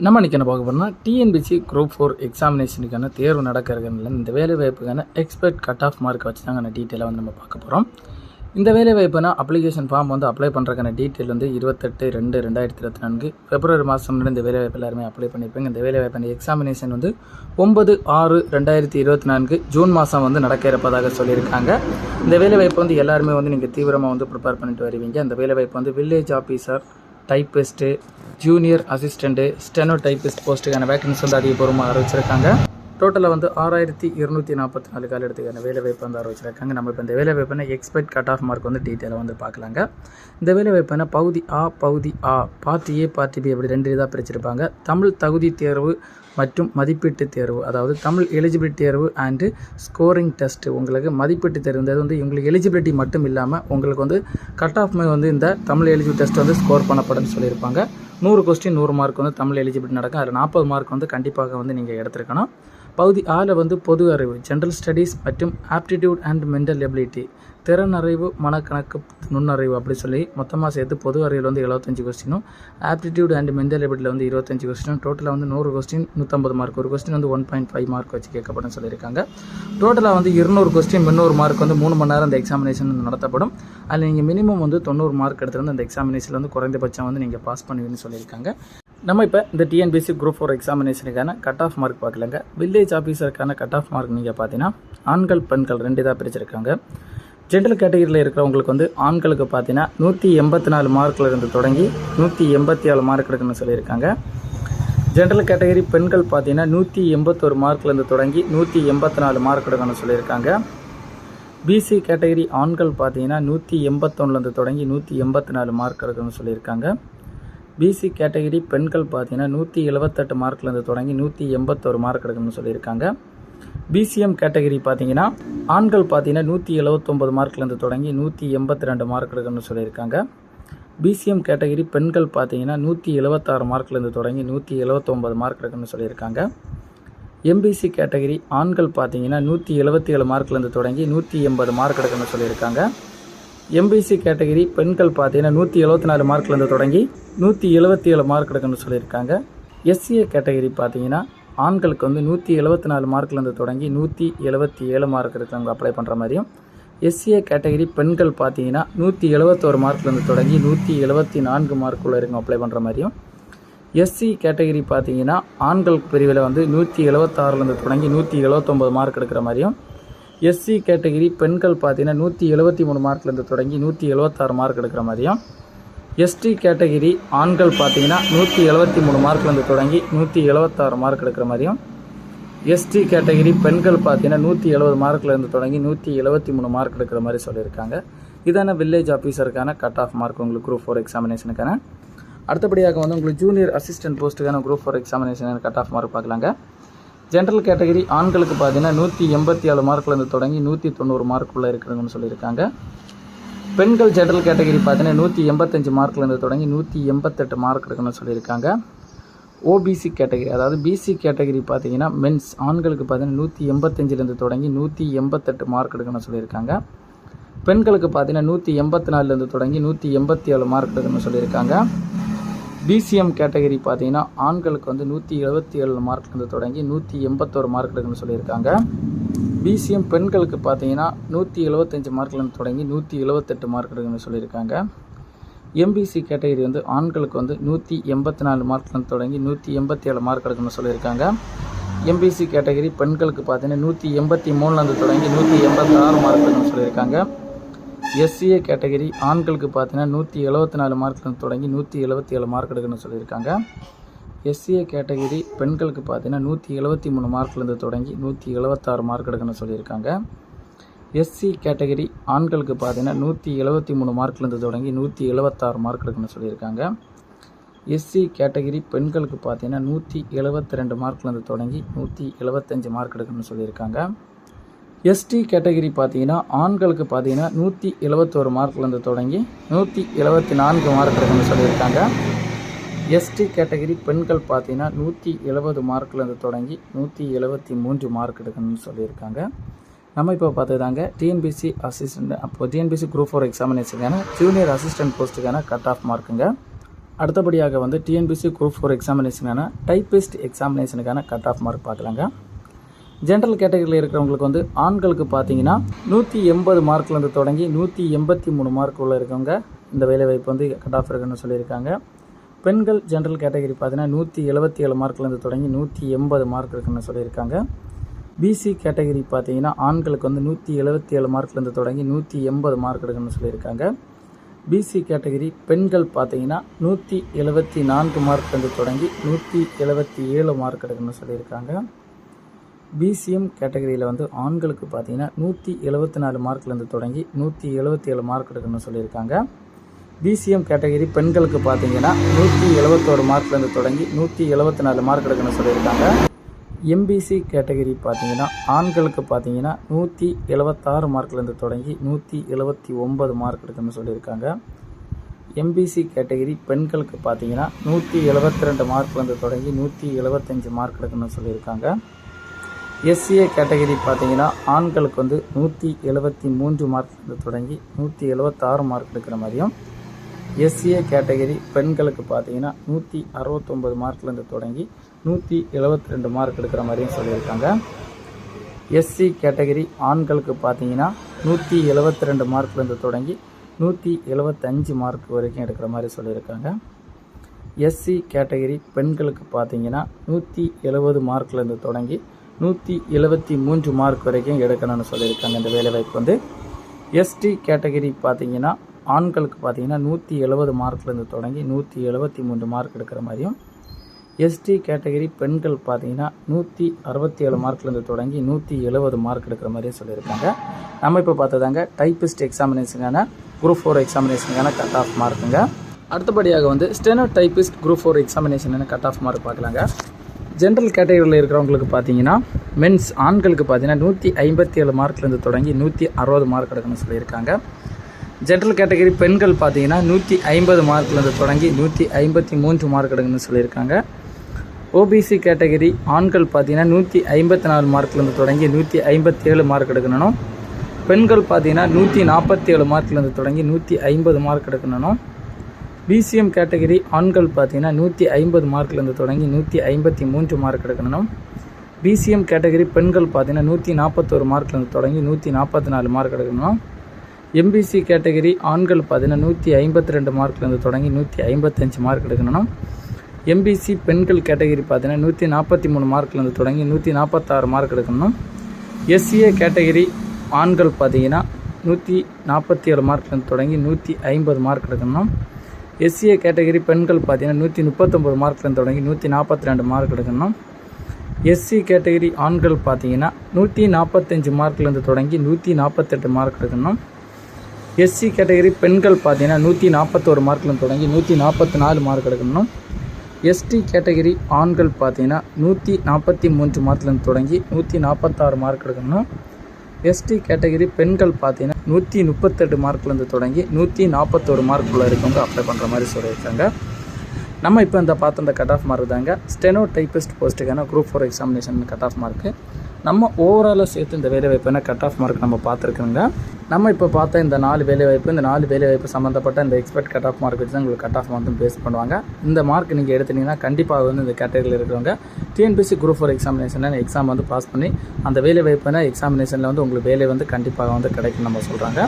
நம்ம இன்றைக்கி என்ன பார்க்க போகிறோம்னா டிஎன்பிசி குரூப் 4 எக்ஸாமினேஷனுக்கான தேர்வு நடக்கிறதுனால இந்த வேலைவாய்ப்புக்கான எக்ஸ்பெக்ட் கட் ஆஃப் மார்க் வச்சு தாங்க டீட்டெயிலாக வந்து நம்ம பார்க்க போகிறோம். இந்த வேலைவாய்ப்புனா அப்ளிகேஷன் ஃபார்ம் வந்து அப்ளை பண்ணுறதுக்கான டீட்டெயில் வந்து 28/2/2024 பிப்ரவரி மாதம் இந்த வேலைவாய்ப்பு எல்லாருமே அப்ளை பண்ணியிருப்பாங்க. இந்த வேலைவாய்ப்பான எக்ஸாமினேஷன் வந்து 9/6/2024 ஜூன் மாதம் வந்து நடக்க இருப்பதாக சொல்லியிருக்காங்க. இந்த வேலைவாய்ப்பு வந்து எல்லாருமே வந்து நீங்கள் தீவிரமாக வந்து ப்ரிப்பேர் பண்ணிட்டு வருவீங்க. அந்த வேலைவாய்ப்பு வந்து village officer, typist, junior assistant, steno typist போஸ்ட்டுக்கான வேக்கன்சி வந்து அதிகபூர்வமாக அறிவிச்சிருக்காங்க. டோட்டலாக வந்து 6244 காலெடுத்துக்கான வேலைவாய்ப்பு வந்து அறிவிச்சிருக்காங்க. நம்ம இப்போ இந்த வேலைவாய்ப்புனா எக்ஸ்பெக்ட் கட் ஆஃப் மார்க் வந்து டீட்டெயிலாக வந்து பார்க்கலாங்க. இந்த வேலைவாய்ப்புனா பகுதி A, part A, part B அப்படி 2 இதாக பிரிச்சிருப்பாங்க. தமிழ் தகுதி தேர்வு மற்றும் மதிப்பீட்டு தேர்வு, அதாவது தமிழ் எலிஜிபிலிட்டி தேர்வு அண்டு ஸ்கோரிங் டெஸ்ட்டு. உங்களுக்கு மதிப்பீட்டு தேர்வு இந்த வந்து உங்களுக்கு எலிஜிபிலிட்டி மட்டும் இல்லாமல் உங்களுக்கு வந்து கட் ஆஃப் வந்து இந்த தமிழ் எலிஜிபிலிட்டி டெஸ்ட் வந்து ஸ்கோர் பண்ணப்படும் சொல்லியிருப்பாங்க. 100 கொஸ்டின் 100 மார்க் வந்து தமிழ் எலிஜிபிலிட்டி நடக்கும். அதில் 40 மார்க் வந்து கண்டிப்பாக வந்து நீங்கள் எடுத்துருக்கணும். பகுதி ஆல வந்து பொது அறிவு, ஜென்ரல் ஸ்டடீஸ் மற்றும் ஆப்டிடியூட் அண்ட் மென்டல் எபிலிட்டி, திறன் அறிவு, மனக்கணக்கு, நுண்ணறிவு அப்படி சொல்லி மொத்தமாக சேர்த்து பொது அறிவில் வந்து 75 கொஸ்டினும், ஆப்டிடியூட் அண்ட் மென்டல் எபிலிட்டியில் வந்து 25 கொஸ்டினும், டோட்டலாக வந்து 100 கொஸ்டின் 150 மார்க். ஒரு கொஸ்டின் வந்து 1.5 மார்க் வச்சு கேட்கப்படும் சொல்லியிருக்காங்க. டோட்டலாக வந்து 200 கொஸ்டின் 300 மார்க் வந்து 3 மணி நேரம் அந்த எக்ஸாமினேஷன் வந்து நடத்தப்படும். அதில் நீங்கள் மினிமம் வந்து 90 மார்க் எடுத்துருந்து அந்த எக்ஸாமினேஷனில் வந்து குறைந்தபட்சம் வந்து நீங்கள் பாஸ் பண்ணுவீங்கன்னு சொல்லியிருக்காங்க. நம்ம இப்போ இந்த டிஎன்பிசி குரூப் 4 எக்ஸாமினேஷனுக்கான கட் ஆஃப் மார்க் பார்க்கலங்க. வில்லேஜ் ஆஃபீஸருக்கான கட் ஆஃப் மார்க் நீங்கள் பார்த்தீங்கன்னா ஆண்கள் பெண்கள் 2 இதாக பிரிச்சிருக்காங்க. ஜென்ரல் கேட்டகரியில் இருக்கிறவங்களுக்கு வந்து ஆண்களுக்கு பார்த்தீங்கன்னா 184 மார்க்கில் இருந்து தொடங்கி 187 மார்க் இருக்குன்னு சொல்லியிருக்காங்க. ஜென்ரல் கேட்டகரி பெண்கள் பார்த்தீங்கன்னா 181 மார்க்லேருந்து தொடங்கி 184 மார்க் எடுக்கணும்னு சொல்லியிருக்காங்க. பிசி கேட்டகரி ஆண்கள் பார்த்தீங்கன்னா 181லேருந்து தொடங்கி 184 மார்க் எடுக்கணும்னு சொல்லியிருக்காங்க. பிசி கேட்டகரி பெண்கள் பார்த்தீங்கன்னா 178 மார்க்லேருந்து தொடங்கி 181 மார்க் எடுக்கணும்னு சொல்லியிருக்காங்க. பிசிஎம் கேட்டகரி பார்த்தீங்கன்னா ஆண்கள் பார்த்தீங்கன்னா 179 மார்க்லேருந்து தொடங்கி 182 மார்க் எடுக்கணும்னு சொல்லியிருக்காங்க. பிசிஎம் கேட்டகரி பெண்கள் பார்த்தீங்கன்னா 176 மார்க்லேருந்து தொடங்கி 179 மார்க் எடுக்கணும்னு சொல்லியிருக்காங்க. எம்பிசி கேட்டகரி ஆண்கள் பார்த்தீங்கன்னா 177 மார்க்லேருந்து தொடங்கி 180 மார்க் எடுக்கணும்னு சொல்லியிருக்காங்க. எம்பிசி கேட்டகரி பெண்கள் பார்த்தீங்கன்னா 174 மார்க்லேருந்து தொடங்கி 177 மார்க் எடுக்கணும்னு சொல்லியிருக்காங்க. எஸ்சிஏ கேட்டகரி பார்த்தீங்கன்னா ஆண்களுக்கு வந்து 174 மார்க்லேருந்து தொடங்கி 177 மார்க் எடுக்கிறவங்க அப்ளை பண்ணுற மாதிரியும், எஸ்சிஏ கேட்டகரி பெண்கள் பார்த்தீங்கன்னா 171 மார்க்லேருந்து தொடங்கி 174 மார்க்குள்ளே இருக்கும் அப்ளை பண்ணுற மாதிரியும், எஸ்சி கேட்டகரி பார்த்தீங்கன்னா ஆண்கள் பிரிவில் வந்து 176லேருந்து தொடங்கி 179 மார்க் எடுக்கிற மாதிரியும், எஸ்சி கேட்டகரி பெண்கள் பார்த்தீங்கன்னா 173 மார்க்லேருந்து தொடங்கி 176 மார்க் எடுக்கிற மாதிரியும், எஸ்டி கேட்டகரி ஆண்கள் பார்த்தீங்கன்னா 173 மார்க்லேருந்து தொடங்கி 176 மார்க் எடுக்கிற மாதிரியும், எஸ்டி கேட்டகரி பெண்கள் பார்த்தீங்கன்னா 170 மார்க்லேருந்து தொடங்கி 173 மார்க் எடுக்கிற மாதிரி சொல்லியிருக்காங்க. இதான வில்லேஜ் ஆஃபீஸருக்கான கட் ஆஃப் மார்க் உங்களுக்கு குரூப் 4 எக்ஸாமினேஷனுக்கான. அடுத்தபடியாக வந்து உங்களுக்கு ஜூனியர் அசிஸ்டன்ட் போஸ்ட்டுக்கான குரூப் 4 எக்ஸாமினேஷனுக்கான கட் ஆஃப் மார்க் பார்க்கலாங்க. ஜென்ரல் கேட்டகரி ஆண்களுக்கு பார்த்தீங்கன்னா 187 மார்க்லேருந்து தொடங்கி 190 மார்க்குள்ளே இருக்கிறதுன்னு சொல்லியிருக்காங்க. பெண்கள் ஜென்ரல் கேட்டகரி பார்த்தீங்கன்னா 185 மார்க்லேருந்து தொடங்கி 188 மார்க் எடுக்கணும்னு சொல்லியிருக்காங்க. ஓபிசி கேட்டகரி, அதாவது பிசி கேட்டகரி பார்த்தீங்கன்னா மென்ஸ் ஆண்களுக்கு பார்த்தீங்கன்னா 185லேருந்து தொடங்கி 188 மார்க் எடுக்கணும்னு சொல்லியிருக்காங்க. பெண்களுக்கு பார்த்தீங்கன்னா 184லேருந்து தொடங்கி 187 மார்க் எடுக்கணும்னு சொல்லியிருக்காங்க. பிசிஎம் கேட்டகரி பார்த்தீங்கன்னா ஆண்களுக்கு வந்து 177 மார்க்லேருந்து தொடங்கி 181 மார்க் எடுக்கணும்னு சொல்லியிருக்காங்க. பிசிஎம் பெண்களுக்கு பார்த்தீங்கன்னா 175 மார்க்லேருந்து தொடங்கி 178 மார்க் எடுக்கணும்னு சொல்லியிருக்காங்க. எம்பிசி கேட்டகரி வந்து ஆண்களுக்கு வந்து 184 மார்க்லேருந்து தொடங்கி 187 மார்க் எடுக்கணும்னு சொல்லியிருக்காங்க. எம்பிசி கேட்டகரி பெண்களுக்கு பார்த்தீங்கன்னா 183லேருந்து தொடங்கி 186 மார்க் எடுக்கணும்னு சொல்லியிருக்காங்க. எஸ்சிஏ கேட்டகரி ஆண்களுக்கு பார்த்தீங்கன்னா 174 மார்க்லேருந்து தொடங்கி 177 மார்க் எடுக்கணும்னு சொல்லியிருக்காங்க. எஸ்சிஏ கேட்டகரி பெண்களுக்கு பார்த்தீங்கன்னா 173 மார்க்லேருந்து தொடங்கி 176 மார்க் எடுக்கணும்னு சொல்லியிருக்காங்க. எஸ்சி கேட்டகரி ஆண்களுக்கு பார்த்தீங்கன்னா 173 மார்க்லேருந்து தொடங்கி 176 மார்க் எடுக்கணும்னு சொல்லியிருக்காங்க. எஸ்சி கேட்டகரி பெண்களுக்கு பார்த்தீங்கன்னா 172 மார்க்லேருந்து தொடங்கி 175 மார்க் எடுக்கணும்னு சொல்லியிருக்காங்க. எஸ்டி கேட்டகரி பார்த்தீங்கன்னா ஆண்களுக்கு பார்த்தீங்கன்னா 171 மார்க்லேருந்து தொடங்கி 174 மார்க் எடுக்கணும்னு சொல்லியிருக்காங்க. எஸ்டி கேட்டகரி பெண்கள் பார்த்தீங்கன்னா 170 மார்க்லேருந்து தொடங்கி 173 மார்க் எடுக்கணும்னு சொல்லியிருக்காங்க. நம்ம இப்போ பார்த்ததாங்க டிஎன்பிசி அசிஸ்டன்ட், அப்போ டிஎன்பிசி குரூப் 4 எக்ஸாமினேஷனுக்கான ஜூனியர் அசிஸ்டன்ட் போஸ்ட்டுக்கான கட் ஆஃப் மார்க்குங்க. அடுத்தபடியாக வந்து டிஎன்பிசி குரூப் 4 எக்ஸாமினேஷனுக்கான டைப்பிஸ்ட் எக்ஸாமினேஷனுக்கான கட் ஆஃப் மார்க் பார்க்கலாங்க. ஜென்ரல் கேட்டகரியில் இருக்கிறவங்களுக்கு வந்து ஆண்களுக்கு பார்த்தீங்கன்னா 180 மார்க்லேருந்து தொடங்கி 183 மார்க் உள்ள இருக்கவங்க இந்த வேலைவாய்ப்பு வந்து கட் ஆஃப் இருக்குன்னு சொல்லியிருக்காங்க. பெண்கள் ஜென்ரல் கேட்டகரி பார்த்தீங்கன்னா 177 மார்க்லேருந்து தொடங்கி 180 மார்க் இருக்குன்னு சொல்லியிருக்காங்க. பிசி கேட்டகரி பார்த்தீங்கன்னா ஆண்களுக்கு வந்து 177 மார்க்லேருந்து தொடங்கி 180 மார்க் இருக்குன்னு சொல்லியிருக்காங்க. பிசி கேட்டகரி பெண்கள் பார்த்தீங்கன்னா 174 மார்க்லேருந்து தொடங்கி 177 மார்க் எடுக்கணும்னு சொல்லியிருக்காங்க. பிசிஎம் கேட்டகரியில் வந்து ஆண்களுக்கு பார்த்தீங்கன்னா 174 மார்க்லேருந்து தொடங்கி 177 மார்க் எடுக்கணும்னு சொல்லியிருக்காங்க. பிசிஎம் கேட்டகரி பெண்களுக்கு பார்த்தீங்கன்னா 171 மார்க்லேருந்து தொடங்கி 174 மார்க் எடுக்கணும்னு சொல்லியிருக்காங்க. எம்பிசி கேட்டகரி பார்த்தீங்கன்னா ஆண்களுக்கு பார்த்தீங்கன்னா 176 மார்க்லேருந்து தொடங்கி 179 மார்க் எடுக்கணும்னு சொல்லியிருக்காங்க. எம்பிசி கேட்டகரி பெண்களுக்கு பார்த்தீங்கன்னா 172 மார்க்லேருந்து தொடங்கி 175 மார்க் எடுக்கணும்னு சொல்லியிருக்காங்க. எஸ்சிஏ கேட்டகரி பார்த்தீங்கன்னா ஆண்களுக்கு வந்து 173 மார்க்லேருந்து தொடங்கி 176 மார்க் எடுக்கிற மாதிரியும், எஸ்சிஏ கேட்டகரி பெண்களுக்கு பார்த்தீங்கன்னா 169 மார்க்லேருந்து தொடங்கி 172 மார்க் எடுக்கிற மாதிரியும் சொல்லியிருக்காங்க. எஸ்சி கேட்டகரி ஆண்களுக்கு பார்த்தீங்கன்னா 172 மார்க்லேருந்து தொடங்கி 175 மார்க் வரைக்கும் எடுக்கிற மாதிரி சொல்லியிருக்காங்க. எஸ்சி கேட்டகரி பெண்களுக்கு பார்த்தீங்கன்னா 170 மார்க்லேருந்து தொடங்கி 173 மார்க் வரைக்கும் எடுக்கணும்னு சொல்லியிருக்காங்க. இந்த வேலைவாய்ப்பு வந்து எஸ்டி கேட்டகரி பார்த்தீங்கன்னா ஆண்களுக்கு பார்த்தீங்கன்னா 170 மார்க்லேருந்து தொடங்கி 173 மார்க் எடுக்கிற மாதிரியும், எஸ்டி கேட்டகரி பெண்கள் பார்த்தீங்கன்னா 167 மார்க்லேருந்து தொடங்கி 170 மார்க் எடுக்கிற மாதிரியும் சொல்லியிருக்காங்க. நம்ம இப்போ பார்த்ததாங்க டைப்பிஸ்ட் எக்ஸாமினேஷனுக்கான குரூப் 4 எக்ஸாமினேஷனுக்கான கட் ஆஃப் மார்க்குங்க. அடுத்தபடியாக வந்து ஸ்டெனோ டைப்பிஸ்ட் குரூப் 4 எக்ஸாமினேஷனுக்கான கட் ஆஃப் மார்க் பார்க்கலாங்க. ஜென்ரல் கேட்டகரியில் இருக்கிறவங்களுக்கு பார்த்தீங்கன்னா மென்ஸ் ஆண்களுக்கு பார்த்தீங்கன்னா 157 மார்க்லேருந்து தொடங்கி 160 மார்க் எடுக்கணும்னு சொல்லியிருக்காங்க. ஜென்ரல் கேட்டகரி பெண்கள் பார்த்தீங்கன்னா 150 மார்க்லேருந்து தொடங்கி 153 மார்க் எடுக்கணும்னு சொல்லியிருக்காங்க. ஓபிசி கேட்டகரி ஆண்கள் பார்த்தீங்கன்னா 154 மார்க்லேருந்து தொடங்கி 157 மார்க் எடுக்கணும். பெண்கள் பார்த்தீங்கன்னா 147 மார்க்லேருந்து தொடங்கி 150 மார்க் எடுக்கணும். பிசிஎம் கேட்டகரி ஆண்கள் பார்த்தீங்கன்னா 150 மார்க்லேருந்து தொடங்கி 153 மார்க் எடுக்கணும். பிசிஎம் கேட்டகரி பெண்கள் பார்த்தீங்கன்னா 141 மார்க்லேருந்து தொடங்கி 144 மார்க் எடுக்கணும். எம்பிசி கேட்டகரி ஆண்கள் பார்த்தீங்கன்னா 152 மார்க்லேருந்து தொடங்கி 155 மார்க் எடுக்கணும். எம்பிசி பெண்கள் கேட்டகரி பார்த்தீங்கன்னா 143 மார்க்லேருந்து தொடங்கி 146 மார்க் எடுக்கணும். எஸ்சிஏ கேட்டகரி ஆண்கள் பார்த்தீங்கன்னா 147 மார்க்லேருந்து தொடங்கி 150 மார்க் எடுக்கணும். எஸ்சிஏ கேட்டகரி பெண்கள் பார்த்தீங்கன்னா 139 மார்க்லேருந்து தொடங்கி 142 மார்க் எடுக்கணும். எஸ்சி கேட்டகரி ஆண்கள் பார்த்தீங்கன்னா 145 மார்க்லேருந்து தொடங்கி 148 மார்க் எடுக்கணும். எஸ்சி கேட்டகரி பெண்கள் பார்த்தீங்கன்னா 141 மார்க்லேருந்து தொடங்கி 144 மார்க் எடுக்கணும். எஸ்டி கேட்டகரி ஆண்கள் பார்த்தீங்கன்னா 143 மார்க்லேருந்து தொடங்கி 146 மார்க் எடுக்கணும். எஸ்டி கேட்டகரி பெண்கள் பார்த்தீங்கன்னா 138 மார்க்லேருந்து தொடங்கி 141 மார்க்குள்ளே இருக்கவங்க அப்ளை பண்ணுற மாதிரி சொல்லியிருக்காங்க. நம்ம இப்போ இந்த பார்த்த இந்த கட் ஆஃப் மார்க் தாங்க ஸ்டெனோ டைப்பிஸ்ட் போஸ்ட்டுக்கான group 4 examination cut off mark. நம்ம ஓவராலாக சேர்த்து இந்த வேலைவாய்ப்புனா கட் ஆஃப் மார்க் நம்ம பார்த்துருக்குங்க. நம்ம இப்போ பார்த்த இந்த 4 வேலைவாய்ப்பு, இந்த 4 வேலைவாய்ப்பு சம்மந்தப்பட்ட இந்த எக்ஸ்பெக்ட் கட் ஆஃப் மார்க் வச்சு தான் உங்களுக்கு கட் ஆஃப் வந்து பேஸ் பண்ணுவாங்க. இந்த மார்க் நீங்கள் எடுத்துட்டிங்கன்னா கண்டிப்பாக வந்து இந்த கேட்டகரியில் இருக்கிறவங்க டிஎன்பிசி குரூப் 4 எக்ஸாமினேஷனில் எக்ஸாம் வந்து பாஸ் பண்ணி அந்த வேலைவாய்ப்புனா எக்ஸாமினேஷனில் வந்து உங்களுக்கு வேலை வந்து கண்டிப்பாக வந்து கிடைக்கும் நம்ம சொல்கிறாங்க.